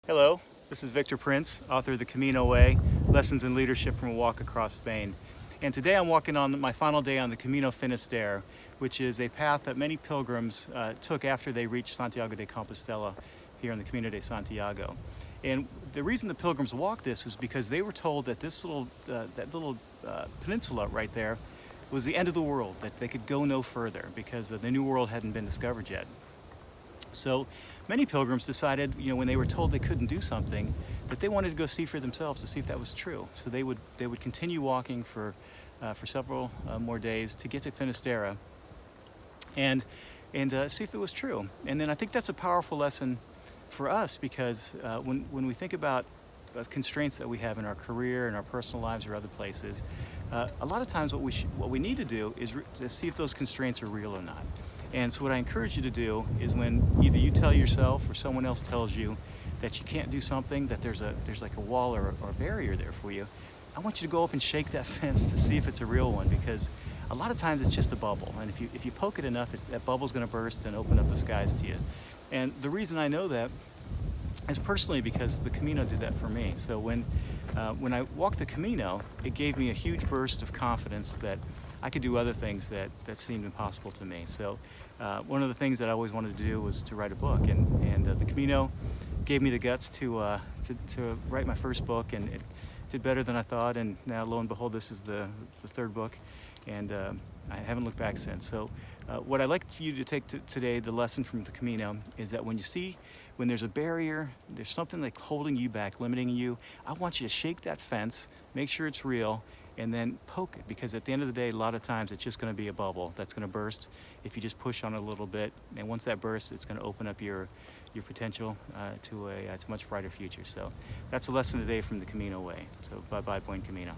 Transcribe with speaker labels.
Speaker 1: Hello, this is Victor Prince, author of The Camino Way, Lessons in Leadership from a Walk Across Spain. And today I'm walking on my final day on the Camino Finisterre, which is a path that many pilgrims took after they reached Santiago de Compostela here in the Camino de Santiago. And the reason the pilgrims walked this was because they were told that this little peninsula right there was the end of the world, that they could go no further because the New World hadn't been discovered yet. So many pilgrims decided, when they were told they couldn't do something, that they wanted to go see for themselves to see if that was true. So they would continue walking for several more days to get to Finisterre and see if it was true. And then I think that's a powerful lesson for us because when we think about constraints that we have in our career, in our personal lives, or other places, a lot of times what we need to do is to see if those constraints are real or not. And so what I encourage you to do is when either you tell yourself or someone else tells you that you can't do something, that there's like a wall or a barrier there for you, I want you to go up and shake that fence to see if it's a real one, because a lot of times it's just a bubble, and if you poke it enough, that bubble's going to burst and open up the skies to you. And the reason I know that is personally because the Camino did that for me. So when I walked the Camino, it gave me a huge burst of confidence that I could do other things that seemed impossible to me. So one of the things that I always wanted to do was to write a book, and the Camino gave me the guts to write my first book, and it did better than I thought, and now lo and behold, this is the third book, and I haven't looked back since. So what I'd like for you to take today, the lesson from the Camino, is that when there's a barrier, there's something like holding you back, limiting you, I want you to shake that fence, make sure it's real, and then poke it, because at the end of the day, a lot of times it's just going to be a bubble that's going to burst if you just push on it a little bit, and once that bursts, it's going to open up your potential to a much brighter future. So that's a lesson today from the Camino Way. So bye-bye, buen camino.